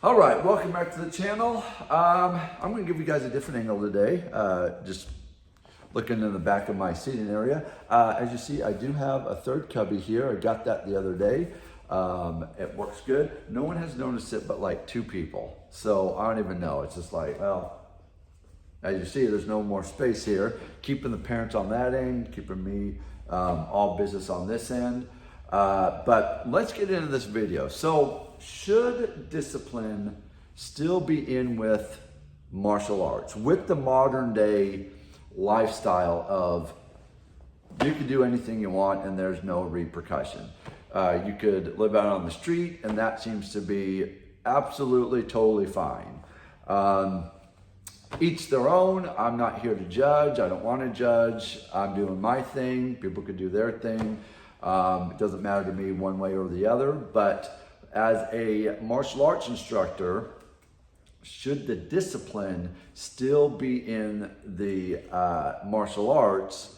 All right, welcome back to the channel. I'm going to give you guys a different angle today. Just looking in the back of my seating area. As you see, I do have a third cubby here. I got that the other day. It works good. No one has noticed it but like 2 people. So I don't even know. It's just like, well, as you see, there's no more space here. Keeping the parents on that end, keeping me all business on this end. But let's get into this video. So, should discipline still be in with martial arts, with the modern day lifestyle of you can do anything you want and there's no repercussion? You could live out on the street and that seems to be absolutely totally fine. Each their own. I'm not here to judge. I don't want to judge. I'm doing my thing. People could do their thing. It doesn't matter to me one way or the other, but as a martial arts instructor, should the discipline still be in the martial arts,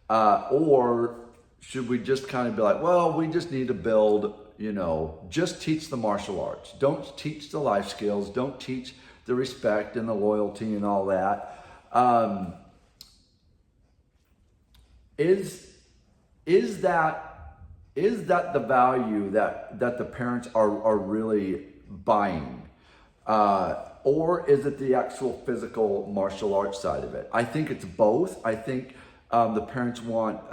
or should we just kind of be like, well, we just need to build, just teach the martial arts. Don't teach the life skills. Don't teach the respect and the loyalty and all that. Is that the value that the parents are really buying? Or is it the actual physical martial arts side of it? I think it's both. I think the parents want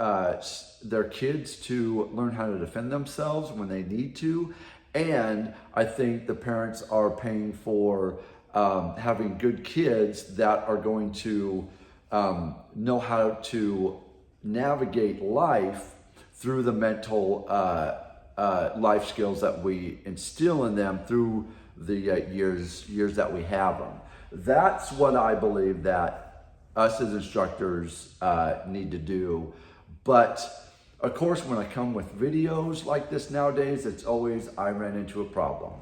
their kids to learn how to defend themselves when they need to. And I think the parents are paying for having good kids that are going to know how to navigate life through the mental life skills that we instill in them through the years that we have them. That's what I believe that us as instructors need to do. But of course, when I come with videos like this nowadays, it's always I ran into a problem.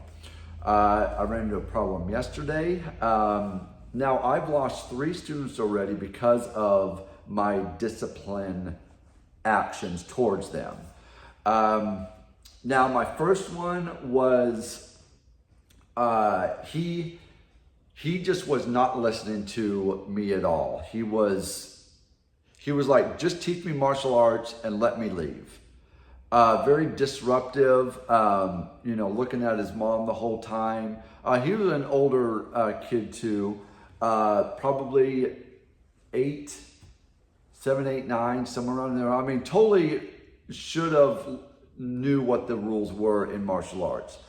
I ran into a problem yesterday. Now I've lost 3 students already because of my discipline actions towards them. Now my first one was he just was not listening to me at all. He was like, just teach me martial arts and let me leave. Very disruptive, looking at his mom the whole time. He was an older kid too, probably 7, 8, 9, somewhere around there. I mean, totally should have knew what the rules were in martial arts.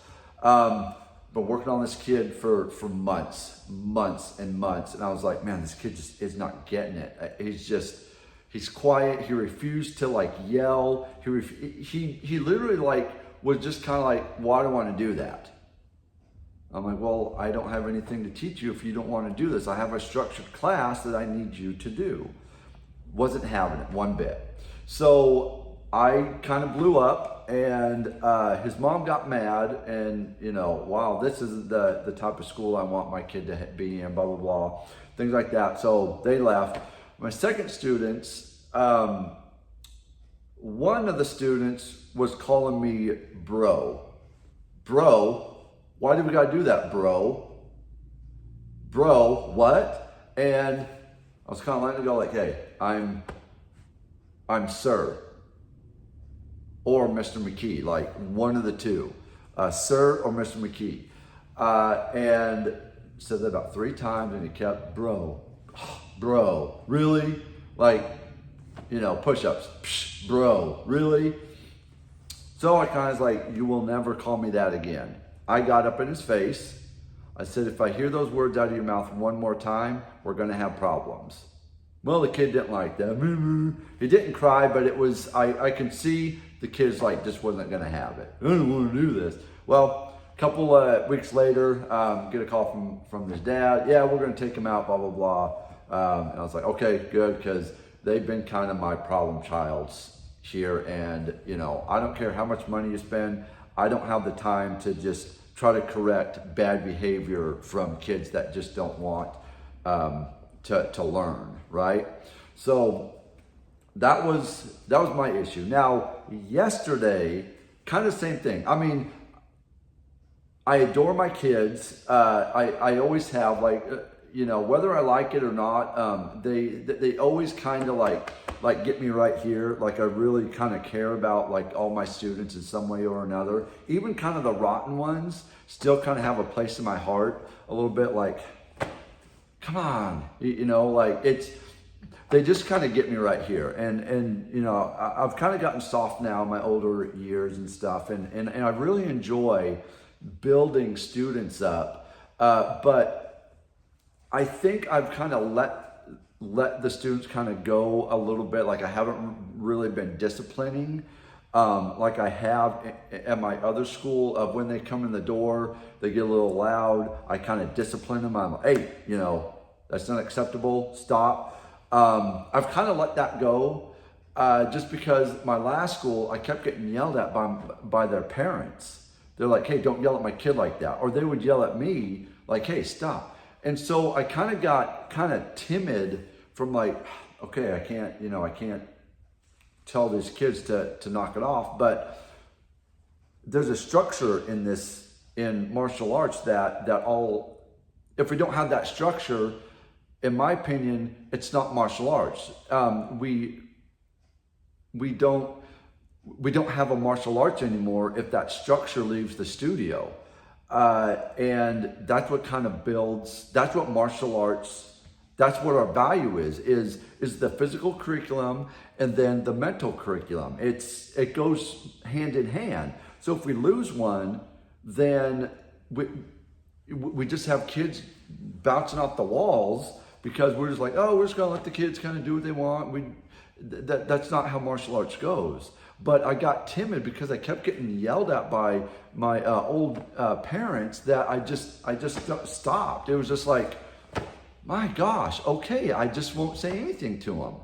But working on this kid for months and months. And I was like, man, this kid just is not getting it. He's quiet. He refused to like yell. He literally like was just kind of like, why do I want to do that? I'm like, well, I don't have anything to teach you if you don't want to do this. I have a structured class that I need you to do. Wasn't having it one bit. So I kind of blew up and his mom got mad and, wow, this isn't the type of school I want my kid to be in, blah, blah, blah, things like that. So they left. My second students, one of the students was calling me bro. Bro, why do we gotta do that, bro? Bro, what? And I was kind of letting it go like, hey, I'm sir or Mr. McKee, like one of the two, sir or Mr. McKee. And said that about 3 times and he kept, bro, really? Like, push-ups, psh, bro, really? So I kind of was like, you will never call me that again. I got up in his face. I said, if I hear those words out of your mouth one more time, we're gonna have problems. Well, the kid didn't like that. He didn't cry, but it was, I could see the kid's like, just wasn't gonna have it. I don't wanna do this. Well, a couple weeks later, get a call from his dad. Yeah, we're gonna take him out, blah, blah, blah. And I was like, okay, good, because they've been kind of my problem childs here. And, I don't care how much money you spend. I don't have the time to just try to correct bad behavior from kids that just don't want to learn, right? So that was my issue. Now, yesterday, kind of same thing. I mean, I adore my kids. I always have, like, whether I like it or not, they always kind of like get me right here. Like, I really kind of care about like all my students in some way or another. Even kind of the rotten ones still kind of have a place in my heart a little bit. Like, come on, like they just kind of get me right here. And I've kind of gotten soft now in my older years and stuff. And I really enjoy building students up. But I think I've kind of let the students kind of go a little bit. Like, I haven't really been disciplining like I have at my other school. Of when they come in the door, they get a little loud, I kind of discipline them. I'm like, hey, that's not acceptable, stop. I've kind of let that go just because my last school, I kept getting yelled at by their parents. They're like, hey, don't yell at my kid like that. Or they would yell at me like, hey, stop. And so I kind of got timid from like, okay, I can't tell these kids to knock it off. But there's a structure in martial arts if we don't have that structure, in my opinion, it's not martial arts. We don't have a martial arts anymore if that structure leaves the studio. And that's what kind of builds, that's what martial arts, that's what our value is the physical curriculum and then the mental curriculum. It goes hand in hand. So if we lose one, then we just have kids bouncing off the walls because we're just like, oh, we're just gonna let the kids kind of do what they want. That's not how martial arts goes. But I got timid because I kept getting yelled at by my old parents that I just stopped. It was just like, my gosh, okay, I just won't say anything to them.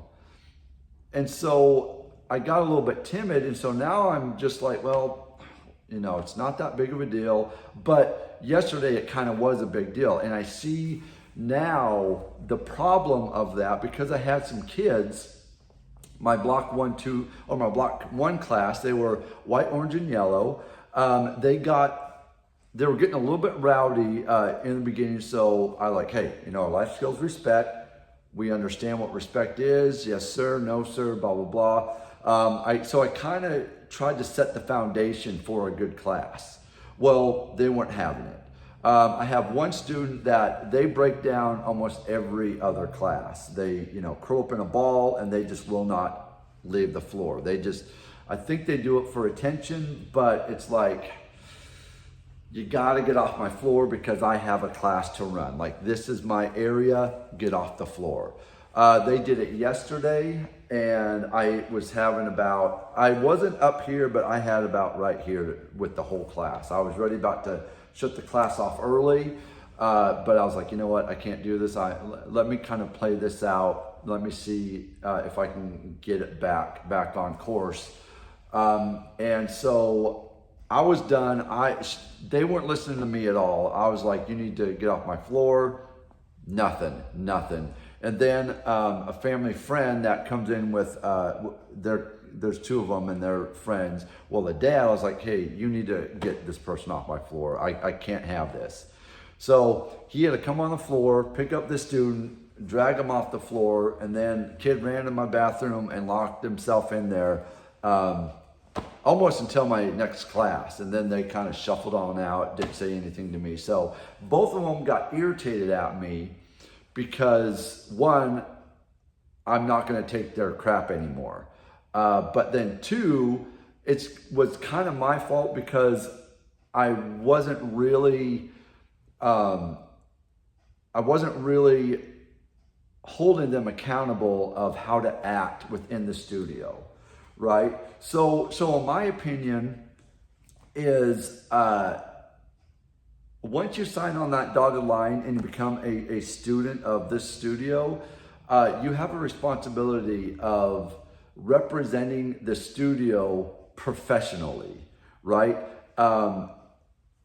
And so I got a little bit timid, and so now I'm just like, well, it's not that big of a deal. But yesterday it kind of was a big deal. And I see now the problem of that because I had some kids, my block 1, 2, or my block 1 class, they were white, orange, and yellow. They were getting a little bit rowdy in the beginning. So I like, hey, life skills, respect. We understand what respect is. Yes, sir. No, sir. Blah, blah, blah. So I kind of tried to set the foundation for a good class. Well, they weren't having it. I have one student that they break down almost every other class. They, curl up in a ball and they just will not leave the floor. I think they do it for attention, but it's like, you gotta get off my floor because I have a class to run. Like, this is my area, get off the floor. They did it yesterday and I wasn't up here, but I had about right here with the whole class. I was ready about to shut the class off early, but I was like, you know what, I can't do this. Let me kind of play this out. Let me see if I can get it back on course. And so I was done. They weren't listening to me at all. I was like, you need to get off my floor. Nothing. And then a family friend that comes in with there's 2 of them and they're friends. Well, the dad, I was like, hey, you need to get this person off my floor. I can't have this. So he had to come on the floor, pick up the student, drag him off the floor, and then kid ran in my bathroom and locked himself in there almost until my next class. And then they kind of shuffled on out, didn't say anything to me. So both of them got irritated at me because, one, I'm not going to take their crap anymore. But then 2, it was kind of my fault because I wasn't really holding them accountable of how to act within the studio, right? So in my opinion is once you sign on that dotted line and you become a student of this studio, you have a responsibility of representing the studio professionally, right?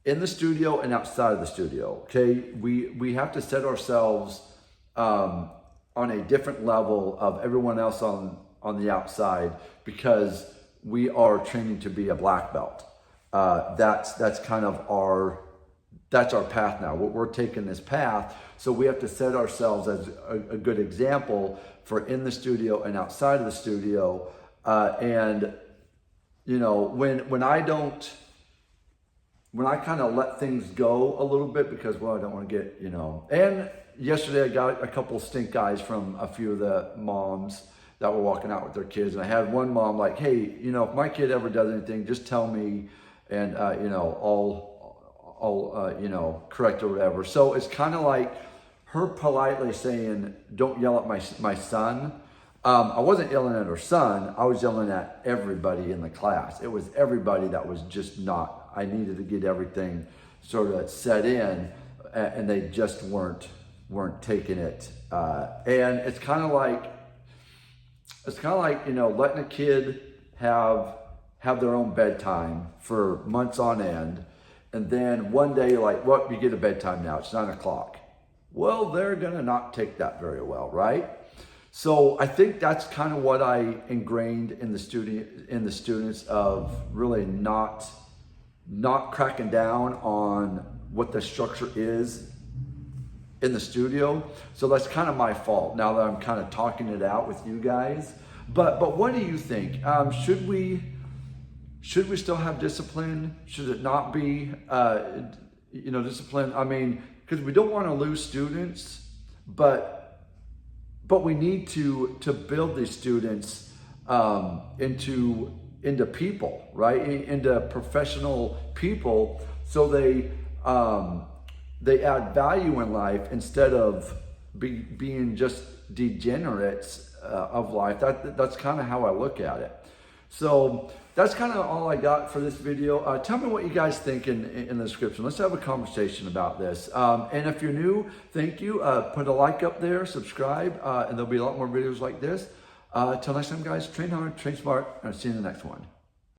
In the studio and outside of the studio, okay? We have to set ourselves on a different level of everyone else on the outside because we are training to be a black belt. That's kind of our that's our path now. We're taking this path, so we have to set ourselves as a good example for in the studio and outside of the studio. And you know, when I kind of let things go a little bit because, well, I don't want to get, you know. And yesterday I got a couple of stink eyes from a few of the moms that were walking out with their kids, and I had one mom like, hey, you know, if my kid ever does anything, just tell me, and you know, I'll you know, correct or whatever. So it's kind of like her politely saying, don't yell at my son. I wasn't yelling at her son, I was yelling at everybody in the class. It was everybody that was just not, I needed to get everything sort of set in, and they just weren't taking it. And it's kind of like, you know, letting a kid have their own bedtime for months on end, and then one day you're like, well, you get a bedtime now, it's 9 o'clock. Well, they're gonna not take that very well, right? So I think that's kind of what I ingrained in the students of really not cracking down on what the structure is in the studio. So that's kind of my fault now that I'm kind of talking it out with you guys. But what do you think? Should we still have discipline? Should it not be you know, discipline? I mean, because we don't want to lose students, but we need to build these students into people, right? Into professional people, so they add value in life instead of being just degenerates of life. That's kind of how I look at it. So that's kind of all I got for this video. Tell me what you guys think in the description. Let's have a conversation about this. And if you're new, thank you. Put a like up there, subscribe, and there'll be a lot more videos like this. Till next time, guys, train hard, train smart, and I'll see you in the next one.